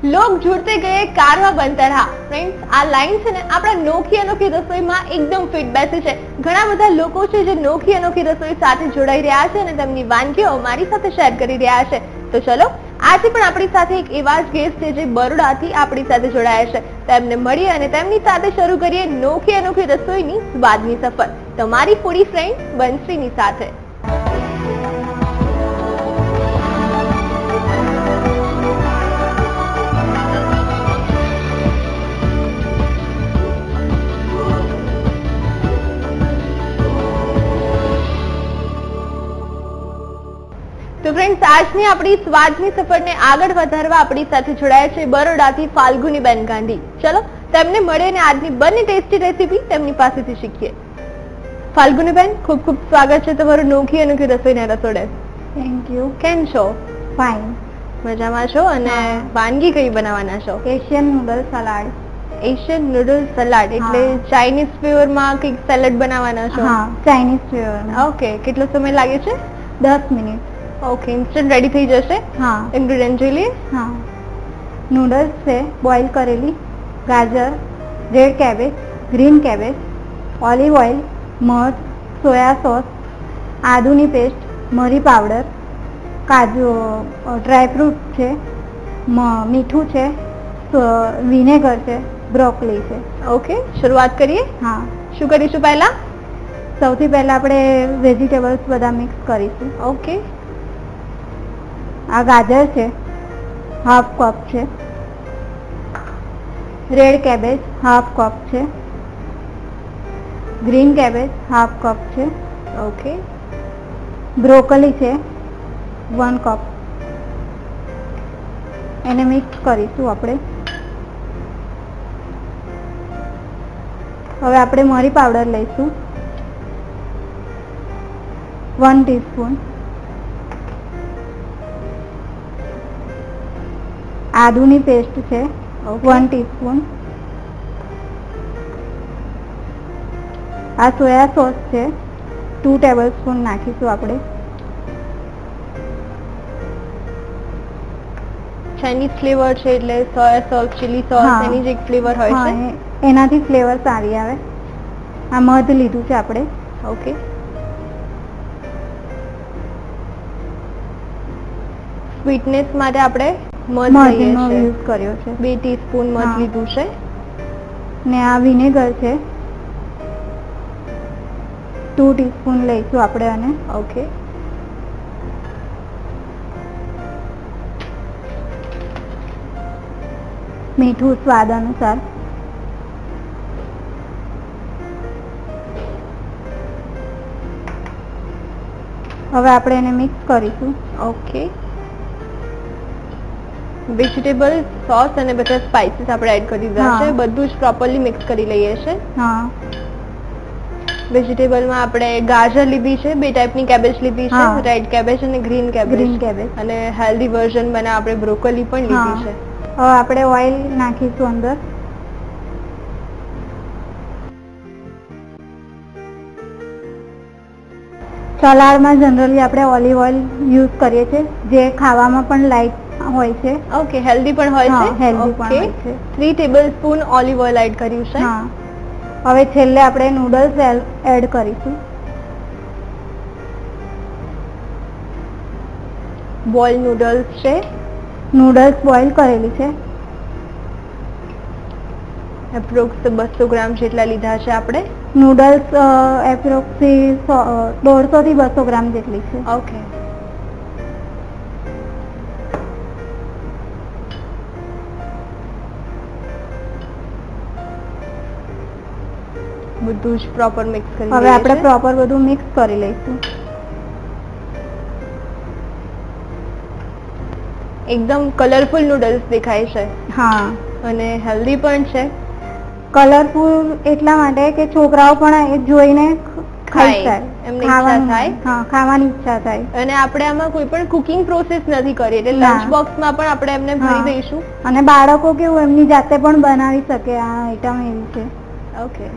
लोग जुड़ते गए कारवा बनता रहा। फ्रेंड्स, આ લાઈન છે ને આપણા નોખી અનોખી રસોઈમાં એકદમ ફિટ બેસે છે। ઘણા બધા લોકો છે જે નોખી અનોખી રસોઈ સાથે જોડાઈ રહ્યા છે અને તેમની વાનગીઓ મારી સાથે શેર કરી રહ્યા છે। તો ચલો આજે પણ આપણી સાથે એક એવા જ ગેસ્ટ છે જે બરોડાથી આપણી સાથે જોડાયા છે। તેમને મળીએ અને તેમની સાથે શરૂ કરીએ નોખી અનોખી રસોઈની સ્વાદની સફર તમારી ફૂડી ફ્રેન્ડ બંસીની સાથે। तो फ्रेंड्स, આજની આપણી સ્વાદની સફરને આગળ વધારવા આપણી સાથે જોડાયા છે બરોડાથી ફાલ્ગુનીબેન ગાંધી। ચલો તેમને મળીને આજની બંને ટેસ્ટી રેસીપી તેમની પાસેથી શીખીએ। ફાલ્ગુનીબેન, ખૂબ ખૂબ સ્વાગત છે તમારું નોખી અનોખી રસોઈના રસોડે। Thank you. કેમ છો? ફાઇન। મજામાં છો? અને વાનગી કઈ બનાવવાના છો? Asian noodle salad. Asian noodle salad એટલે ચાઇનીઝ ફ્લેવરમાં કંઈક સેલેડ બનાવવાના છો? હા, ચાઇનીઝ ફ્લેવરમાં। ઓકે, કેટલો સમય લાગે છે? 10 મિનિટ। ઓકે, ઇન્સ્ટન્ટ રેડી થઈ જશે। હા। ઇન્ગ્રેડિયન્ટ જોઈ લઈએ। હા, નૂડલ્સ છે બોઇલ કરેલી, ગાજર, red cabbage, green cabbage, olive oil, મધ, સોયા સોસ, આદુની પેસ્ટ, મરી પાવડર, કાજુ, ડ્રાયફ્રૂટ છે, મીઠું છે, વિનેગર છે, બ્રોકલી છે। ઓકે, શરૂઆત કરીએ। હા। શું કરીશું પહેલા? સૌથી પહેલા આપણે વેજીટેબલ્સ બધા મિક્સ કરીશું। ઓકે, આ ગાજર છે, હાફ કપ છે, રેડ કેબેજ હાફ કપ છે, ગ્રીન કેબેજ હાફ કપ છે, ઓકે, બ્રોકલી છે 1 કપ। એને મિક્સ કરીશું આપણે। હવે આપણે મરી પાવડર લઈશું 1 ટીસ્પૂન, આદુની પેસ્ટ છે 1 ટીસ્પૂન, આ સોયા સોસ છે 2 ટેબલસ્પૂન નાખીશું આપણે। ચાઇનીઝ ફ્લેવર છે એટલે સોયા સોસ, ચીલી સોસ એની જ એક ફ્લેવર હોય છે। એનાથી ફ્લેવર સારી આવે। આ મધ લીધું છે આપણે। ઓકે, સ્વીટનેસ માટે આપણે મધનો યુઝ કર્યો છે। 2 ટીસ્પૂન મધ લીધું છે। ને આ વિનેગર છે 2 ટીસ્પૂન લઈશું આપણે આને। ઓકે, મીઠું સ્વાદ અનુસાર। હવે આપણે એને મિક્સ કરીશું। ઓકે, વેજીટેબલ સોસ અને બધા સ્પાઇસીસ આપણે એડ કરી દીધા છે। બધું જ પ્રોપરલી મિક્સ કરી લઈએ છે। હા। વેજીટેબલમાં આપણે ગાજર લીધી છે, 2 ટાઈપની કેબેજ લીધી છે, રેડ કેબેજ અને ગ્રીન કેબેજ, અને હેલ્ધી વર્ઝનમાં આપણે બ્રોકોલી પણ લીધી છે। હવે આપણે ઓઇલ નાખીશું અંદર। સલાડમાં જનરલી આપણે ઓલિવ ઓઇલ યુઝ કરીએ છીએ, જે ખાવામાં પણ લાઈટ હોય છે। ઓકે, હેલ્ધી પણ હોય છે। હેલ્ધી પણ હોય છે। 3 ટેબલસ્પૂન ઓલિવ ઓઇલ એડ કર્યું છે। હા। હવે છેલ્લે આપણે નૂડલ્સ એડ કરીશું। બોઇલ નૂડલ્સ છે, નૂડલ્સ બોઇલ કરેલી છે, એપ્રોક્સ 200 ગ્રામ જેટલા લીધા છે આપણે। નૂડલ્સ એપ્રોક્સી 150 થી 200 ગ્રામ જેટલી છે। ઓકે, બધું જ પ્રોપર મિક્સ કરી હવે આપણે પ્રોપર બધું મિક્સ કરી લઈશું। એકદમ કલરફુલ નૂડલ્સ દેખાય છે। હા, અને હેલ્ધી પણ છે। કલરફુલ એટલા માટે કે છોકરાઓ પણ એ જોઈને ખાઈ જાય, એમની ઈચ્છા થાય। હા, ખાવાની ઈચ્છા થાય। અને આપણે આમાં કોઈ પણ કુકિંગ પ્રોસેસ નથી કરી એટલે લંચ બોક્સમાં પણ આપણે એમને ભરી દઈશું। અને બાળકો કેવું એમની જાતે પણ બનાવી શકે આ આઈટમ એવી છે। ઓકે,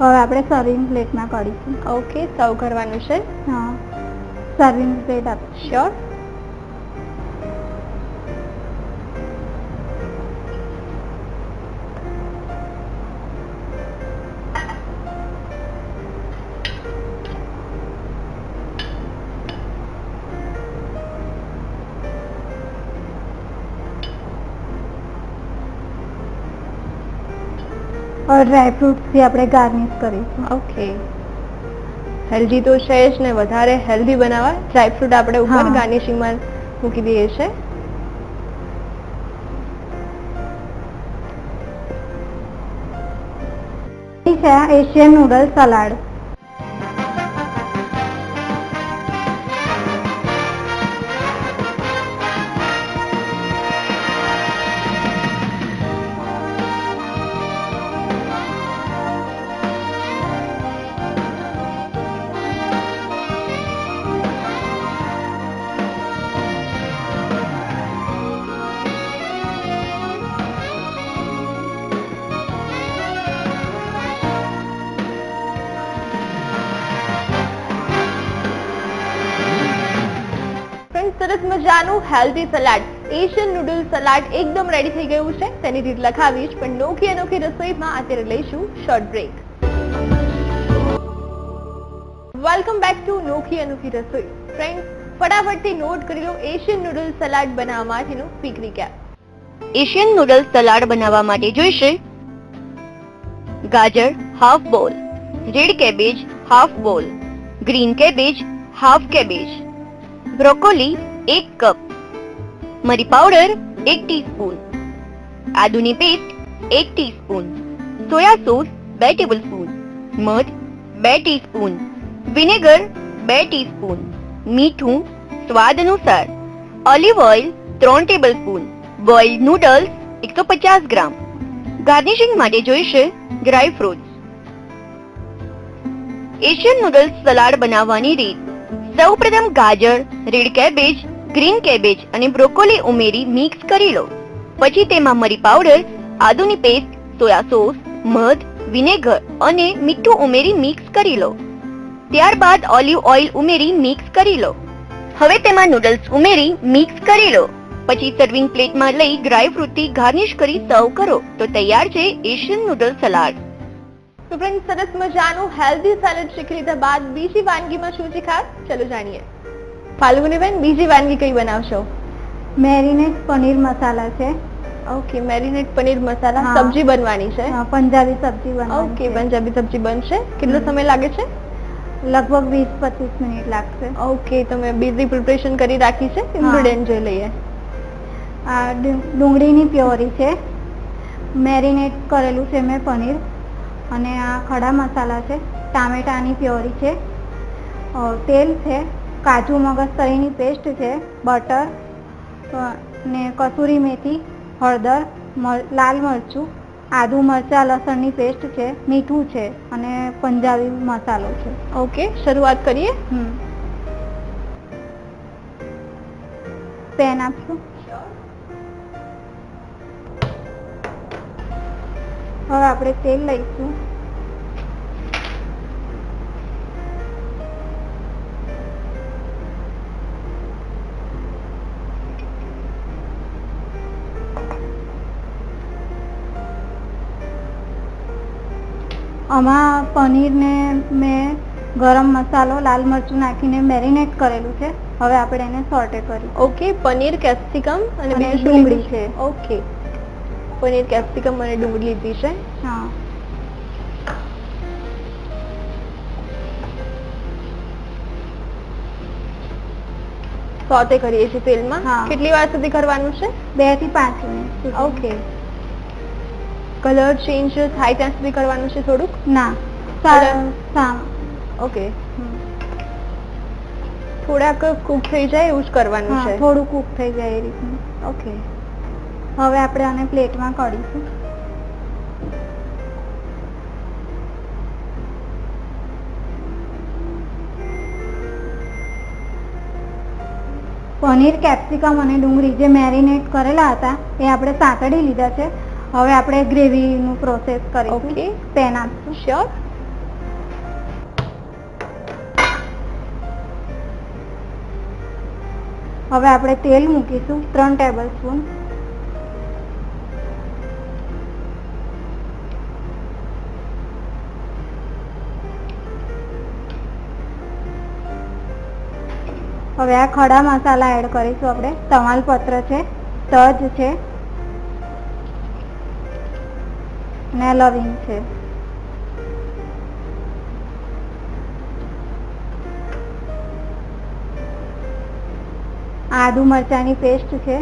હવે આપણે સર્વિંગ પ્લેટમાં કાઢીશું. ઓકે, સર્વ કરવાનું છે. હા, સર્વિંગ પ્લેટ આપ. શ્યોર. और ડ્રાયફ્રૂટ્સથી આપણે ગાર્નિશ કરીશું. ઓકે, હેલ્ધી તો છે જ ને, વધારે હેલ્ધી બનાવવા ડ્રાયફ્રૂટ આપણે ઉપર હા. ગાર્નિશિંગમાં મૂકી દઈએ છે. છે એશિયન નૂડલ સલાડ. સરસ મજાનું healthy salad, Asian noodle salad એકદમ રેડી થઈ ગયું છે. તેની રીત લખાવીશ, પણ નોખી અનોખી રસોઈમાં અત્યારે લઈશું short break. Welcome back to નોખી અનોખી રસોઈ. ફ્રેન્ડ્સ, ફટાફટથી નોટ કરી લો એશિયન નૂડલ સલાડ બનાવવા માટેનું quick recap. Asian noodles salad બનાવવા માટે જોઈશે ગાજર half bowl, red cabbage half bowl, green cabbage half cabbage, broccoli 1 cup, મરી પાવડર 1 ટીસ્પૂન, આદુની paste 1 teaspoon, soya sauce 2 tablespoon, મધ 2 ટીસ્પૂન, વિનેગર 2 ટીસ્પૂન, મીઠું સ્વાદ અનુસાર, olive oil 3 tablespoon, boiled noodles 150 gram. Garnishing માટે જોઈશે dry fruits. Asian noodles salad બનાવવાની રીત. સૌપ્રથમ ગાજર, રેડ કેબેજ, ગ્રીન કેબેજ અને બ્રોકોલી ઉમેરી મિક્સ કરી લો. પછી તેમાં મરી પાવડર, આદુની પેસ્ટ, સોયા સોસ, મધ, વિનેગર અને મીઠું ઉમેરી મિક્સ કરી લો. ત્યારબાદ ઓલિવ ઓઇલ ઉમેરી મિક્સ કરી લો. હવે તેમાં નૂડલ્સ ઉમેરી મિક્સ કરી લો. પછી સર્વિંગ પ્લેટમાં લઈ ડ્રાય ફ્રૂટથી ગાર્નિશ કરી સર્વ કરો તો તૈયાર છે એશિયન નૂડલ સલાડ. તો ફ્રેન્ડ, સરસ મજાનું હેલ્ધી સેલેડ શીખી લીધા બાદ બીજી વાનગીમાં શું છે ખાસ, ચલો જાણીએ. ફાલ્ગુનીબેન, બીજી વાનગી કઈ બનાવશો? મેરીનેટ પનીર મસાલા છે. ઓકે, મેરીનેટ પનીર મસાલા. હા. સબ્જી બનવાની છે. પંજાબી સબ્જી બનાવવાની ઓકે, છે. પંજાબી સબ્જી બનશે. કેટલો સમય લાગે છે? લગભગ 20-25 મિનિટ લાગશે. ઓકે, તમે બીજી પ્રિપરેશન કરી રાખી છે. ઇન્ગ્રેડિયન્ટ જોઈ લઈએ. આ ડુંગળીની પ્યોરી છે, મેરિનેટ કરેલું છે મેં પનીર, અને આ ખડા મસાલા છે, ટામેટાની પ્યોરી છે, તેલ છે, કાજુ મગજ તળીની પેસ્ટ છે, બટર ને કસૂરી મેથી, હળદર, લાલ મરચું, આદુ મરચાં લસણની પેસ્ટ છે, મીઠું છે અને પંજાબી મસાલો છે. ઓકે, શરૂઆત કરીએ. પેન આપશું. હવે આપણે તેલ લઈશું. આમાં પનીરને મેં ગરમ મસાલો, લાલ મરચું નાખીને મેરિનેટ કરેલું છે. હવે આપણે એને સોર્ટે કરીએ. ઓકે, પનીર, કેપ્સિકમ અને અને બીજું ડુંગળી છે. ઓકે, પનીર, કેપ્સિકમ અને ડુંગળી લીધી છે. હા, સોતે કરીએ છીએ તેલમાં. હા. કેટલી વાર સુધી કરવાનું છે? 2 થી 5 મિનિટ સુધી. ઓકે, કલર ચેન્જ થાય ત્યાં સુધી કરવાનું છે થોડુંક? ના, ઓકે, થોડાક કુક થઈ જાય એવું જ કરવાનું છે. થોડું કૂક થઈ જાય એ રીતનું. ઓકે, હવે આપણે આને પ્લેટમાં કાઢીશું. પનીર, કેપ્સિકમ અને ડુંગળી જે મેરિનેટ કરેલા હતા એ આપણે સાંતળી લીધા છે. હવે આપણે ગ્રેવીનું પ્રોસેસ કરીશું. ઓકે. પેન આપશું. શ્યોર. હવે આપણે તેલ મૂકીશું 3 ટેબલ સ્પૂન. હવે આ ખડા મસાલા એડ કરીશું આપણે. તમાલપત્ર છે, તજ છે ને લવિંગ છે. આદુ મરચાંની પેસ્ટ છે.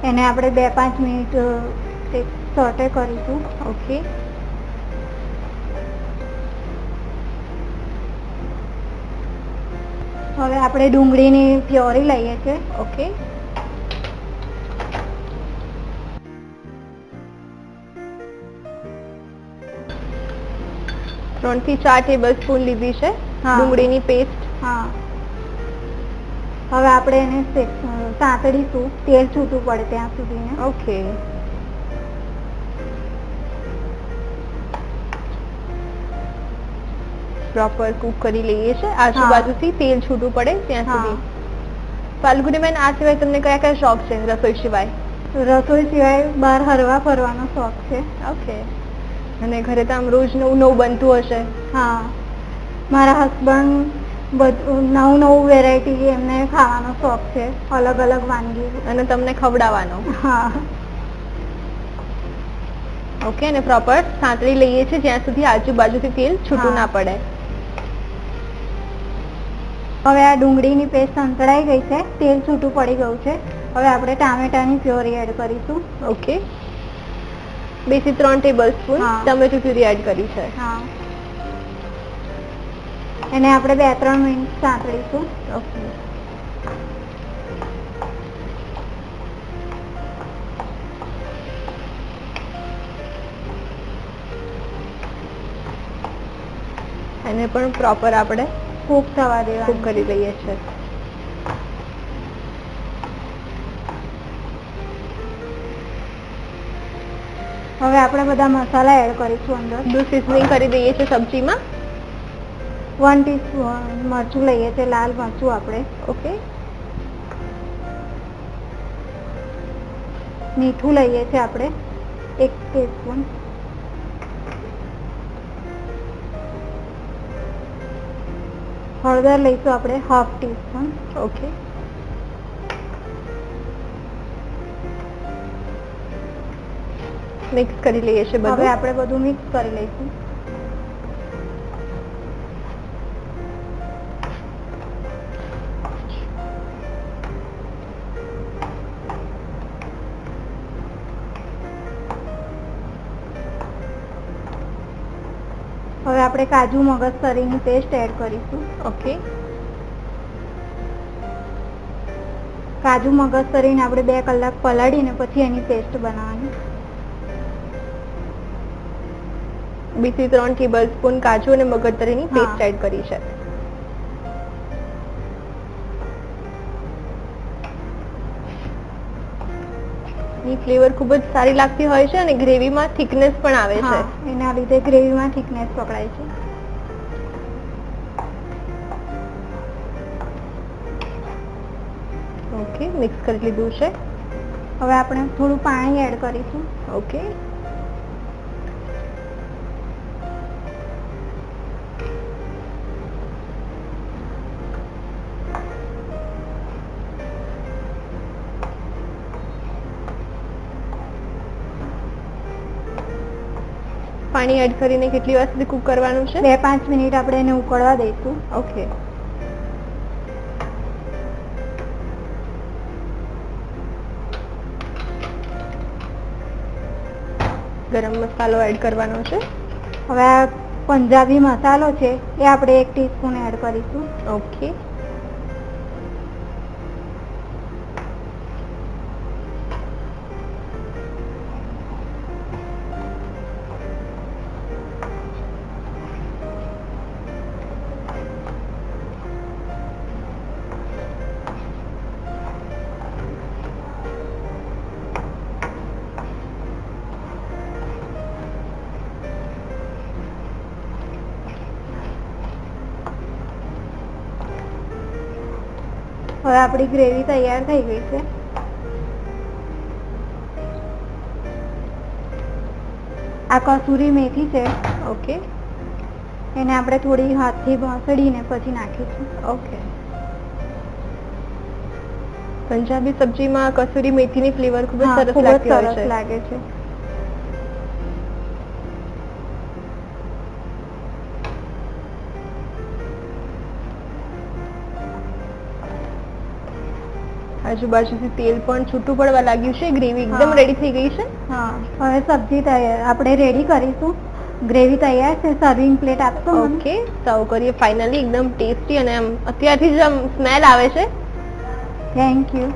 એને આપણે 2-5 મિનિટ સોટે કરીશું. ઓકે. હવે આપણે ડુંગળીની પ્યોરી લઈએ છીએ. ઓકે. ત્રણ થી 4 ટેબલ સ્પૂન લીધી છે હા. ડુંગળીની પેસ્ટ. હા, હવે આપણે એને સાંતળીશું તેલ છૂટું પડે ત્યાં સુધી. ઓકે. પ્રોપર કુક કરી લઈએ છે આજુબાજુથી તેલ છૂટું પડે ત્યાં હા. સુધી. ફાલ્ગુનીબેન, આ સિવાય તમને કયા કયા શોખ છે રસોઈ સિવાય? રસોઈ સિવાય બહાર હરવા ફરવાનો શોખ છે. ઓકે. અને ઘરે તો આમ રોજ નવું નવું બનતું હશે? હા, મારા હસબન્ડ નવું નવું વેરાયટી એમને ખાવાનો શોખ છે, અલગ અલગ વાનગી. અને તમને ખવડાવવાનો? હા. ઓકે. અને પ્રોપર સાંતળી લઈએ છીએ જ્યાં સુધી આજુબાજુથી તેલ છૂટું હા. ના પડે. હવે આ ડુંગળીની પેસ્ટ સંતળાઈ ગઈ છે, તેલ છૂટું પડી ગયું છે. હવે આપણે ટામેટાની પ્યોરી એડ કરીશું. ઓકે. 2 થી 3 ટેબલ સ્પૂન હા. ટમેટું પ્યુરી એડ કરી છે. હા, એને આપણે 2-3 મિનિટ સાંતળીશું. ઓકે. એને પણ પ્રોપર આપણે કૂક થવા કુક દેવાનું. કરી લઈએ છીએ. હવે આપણે બધા મસાલા એડ કરીશું અંદર. બધું સિઝનિંગ કરી દઈએ છીએ સબ્જીમાં. 1 ટીસ્પૂન મરચું લઈએ છીએ, લાલ મરચું આપણે. ઓકે. મીઠું લઈએ છીએ આપણે 1 ટીસ્પૂન. હળદર લઈશું આપણે 1/2 ટીસ્પૂન. ઓકે. મિક્સ કરી લઈએ છીએ હવે બધું. આપણે બધું મિક્સ કરી લઈશું. હવે આપણે કાજુ મગજતરીની પેસ્ટ એડ કરીશું. ઓકે. કાજુ મગજતરીને આપણે 2 કલાક પલાળીને પછી એની પેસ્ટ બનાવવાની. 2 થી 3 ટેબલ સ્પૂન કાજુ અને મગજતરીની હા. પેસ્ટ એડ કરી છે. ની ફ્લેવર ખૂબ જ સારી લાગતી હોય છે અને ગ્રેવીમાં થિકનેસ પણ આવે છે. હા, એના લીધે ગ્રેવીમાં થિકનેસ પકડાય છે. ઓકે. મિક્સ કરી લીધું છે. હવે આપણે થોડું પાણી એડ કરીશું. ઓકે. પાણી એડ કરીને કેટલી વાર સુધી કુક કરવાનું છે? 2-5 મિનિટ આપણે એને ઉકળવા દઈશું. ઓકે. ગરમ મસાલો એડ કરવાનો છે. હવે આ પંજાબી મસાલો છે એ આપણે 1 ટીસ્પૂન એડ કરીશું. ઓકે. હવે આપણી ગ્રેવી તૈયાર થઈ ગઈ છે. આ કસૂરી મેથી છે. ઓકે. એને આપણે થોડી હાથથી ભસડીને પછી નાખીશું. ઓકે. પંજાબી સબ્જીમાં કસૂરી મેથીની ફ્લેવર ખૂબ જ સરસ લાગતી હોય છે. લાગે છે. આજુબાજુથી તેલ પણ છૂટું પડવા લાગ્યું છે. ગ્રેવી એકદમ રેડી થઈ ગઈ છે. હા, હવે સબ્જી તૈયાર આપણે રેડી કરીશું. ગ્રેવી તૈયાર છે. સર્વિંગ પ્લેટ આપશો? ઓકે, સર્વ કરીએ. ફાઇનલી એકદમ ટેસ્ટી અને આમ અત્યારથી જ આમ સ્મેલ આવે છે. Thank you.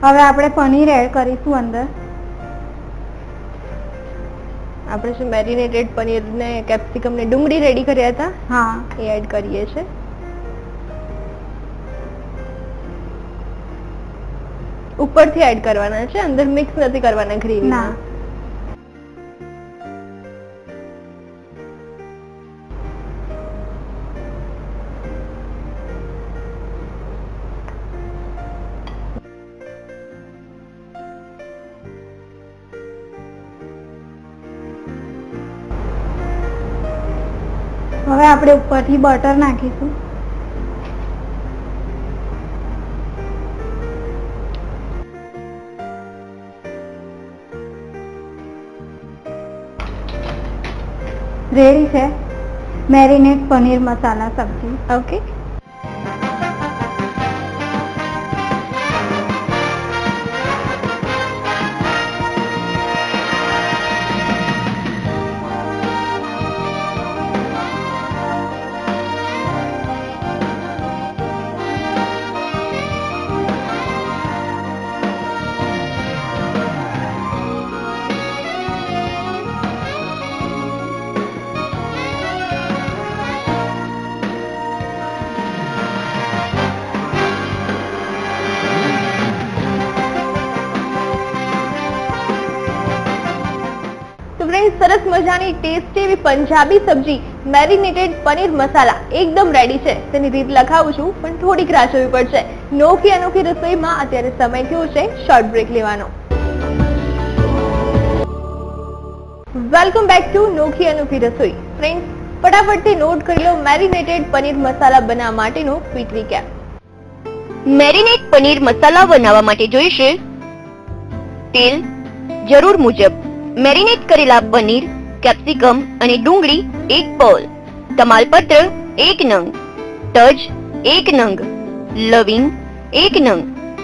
હવે આપણે પનીર એડ કરીશું અંદર. આપણે જે મેરિનેટેડ પનીર ને કેપ્સિકમ ને ડુંગળી રેડી કર્યા હતા, હા, એ એડ કરીએ છે. ઉપરથી એડ કરવાના છે, અંદર મિક્સ નથી કરવાના ગ્રેવી. ના. હવે આપણે ઉપરથી બટર નાખીશું. રેડી છે મેરિનેટ પનીર મસાલા સબ્જી. ઓકે. ફ્રેન્ડ્સ, સરસ મજાની ટેસ્ટી એવી પંજાબી સબ્જી મેરિનેટેડ પનીર મસાલા એકદમ રેડી છે. તેની રીત લખાવું છું, પણ થોડીક રાહ જોવી પડશે. નોખી અનોખી રસોઈમાં અત્યારે સમય થયો છે શોર્ટ બ્રેક લેવાનો. વેલકમ બેક ટુ નોખી અનોખી રસોઈ. ફ્રેન્ડ્સ, ફટાફટથી નોટ કરી લો મેરિનેટેડ પનીર મસાલા બનાવવા માટેનો ક્વિક રીકેપ. મેરિનેટ પનીર મસાલા બનાવવા માટે જોઈશે તેલ જરૂર મુજબ, મેરિનેટ કરેલા પનીર, કેપ્સિકમ અને ડુંગળી 1 બોલ, તમાલપત્ર 1 નંગ, તજ 1 નંગ, લવિંગ 1 નંગ,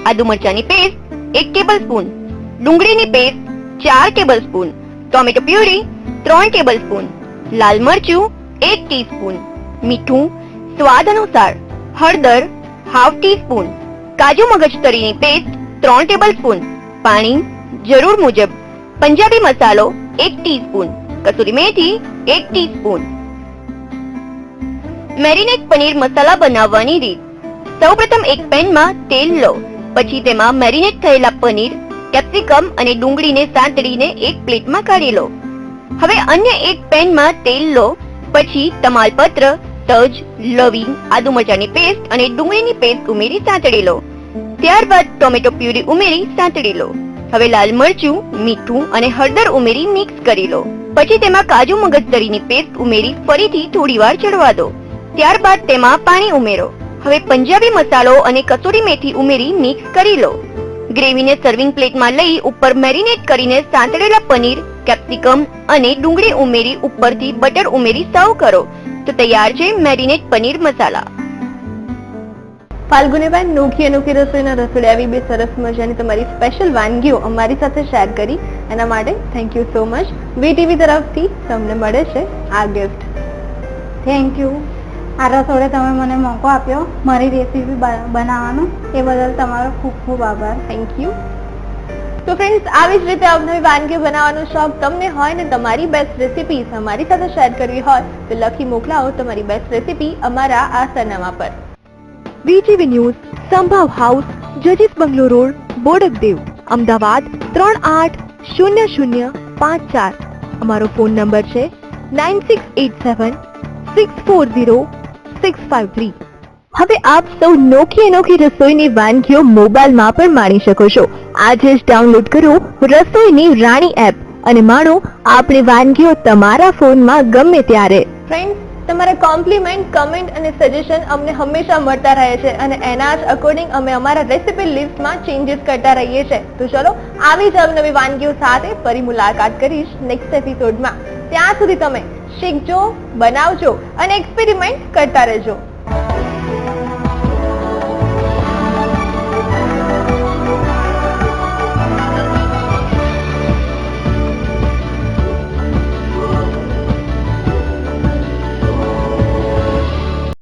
આદુ મરચાની પેસ્ટ 1 ટેબલસ્પૂન, ડુંગળીની paste 4 tablespoon, tomato puree 3 tablespoon, લાલ મરચું 1 ટીસ્પૂન, મીઠું સ્વાદ અનુસાર, હળદર ½ ટીસ્પૂન, કાજુ મગજતરીની પેસ્ટ 3 ટેબલસ્પૂન, પાણી જરૂર મુજબ, પંજાબી મસાલો 1 ટીસ્પૂન, કસૂરી મેથી 1 ટીસ્પૂન. મેરિનેટ પનીર મસાલા બનાવવાની રીત. સૌપ્રથમ એક પેનમાં તેલ લો, પછી તેમાં મેરિનેટ થયેલા પનીર, કેપ્સિકમ અને ડુંગળીને સાંતળીને એક પ્લેટમાં કાઢી લો. હવે અન્ય એક પેનમાં તેલ લો, પછી તમાલપત્ર, તજ, લવિંગ, આદુ મરચાની પેસ્ટ અને ડુંગળીની પેસ્ટ ઉમેરી સાંતળી લો. ત્યારબાદ ટોમેટો પ્યુરી ઉમેરી સાંતળી લો. હવે લાલ મરચું, મીઠું અને હળદર ઉમેરી મિક્સ કરી લો. પછી તેમાં કાજુ મગજતરીની પેસ્ટ ઉમેરી ફરીથી થોડીવાર ચડવા દો. ત્યારબાદ તેમાં પાણી ઉમેરો. હવે પંજાબી મસાલો અને કસૂરી મેથી ઉમેરી મિક્સ કરી લો. ગ્રેવીને સર્વિંગ પ્લેટમાં લઈ ઉપર મેરિનેટ કરીને સાંતળેલા પનીર, કેપ્સિકમ અને ડુંગળી ઉમેરી ઉપરથી બટર ઉમેરી સર્વ કરો તો તૈયાર છે મેરિનેટ પનીર મસાલા. ફાલ્ગુનીબેન, નોખી અનોખી રસોઈના રસોડે આવી બે સરસ મજાની તમારી સ્પેશિયલ વાનગીઓ અમારી સાથે શેર કરી, એના માટે thank you so much. VTV તરફથી તમને મળે છે આ ગિફ્ટ. Thank you. આ રસોડે તમે મને મોકો આપ્યો મારી રેસીપી બનાવવાનો, એ બદલ તમારો ખૂબ ખૂબ આભાર. Thank you. તો ફ્રેન્ડ્સ, આવી જ રીતે અવનવી વાનગીઓ બનાવવાનો શોખ તમને હોય ને તમારી બેસ્ટ રેસીપી અમારી સાથે શેર કરવી હોય તો લખી મોકલાવો તમારી બેસ્ટ રેસીપી અમારા આ સરનામા પર. VGV ન્યૂઝ, સંભાવ હાઉસ, જજીસ બંગલો રોડ, બોડકદેવ, અમદાવાદ 380054. અમારો ફોન નંબર છે 9687640653. હવે આપ સૌ નોખી અનોખી રસોઈની વાનગીઓ મોબાઈલમાં પણ માણી શકો છો. આજે જ ડાઉનલોડ કરો રસોઈની રાણી એપ અને માણો આપણી વાનગીઓ તમારા ફોનમાં ગમે ત્યારે. ફ્રેન્ડ્સ, તમારા કોમ્પ્લિમેન્ટ, કમેન્ટ અને સજેશન અમને હંમેશા મળતા રહે છે અને એના જ અકોર્ડિંગ અમે અમારા રેસિપી લિસ્ટમાં ચેન્જીસ કરતા રહીએ છીએ. તો ચલો આવી જ નવી વાનગીઓ સાથે ફરી મુલાકાત કરીશ નેક્સ્ટ એપિસોડમાં. ત્યાં સુધી તમે શીખજો, બનાવજો અને એક્સપેરિમેન્ટ કરતા રહેજો.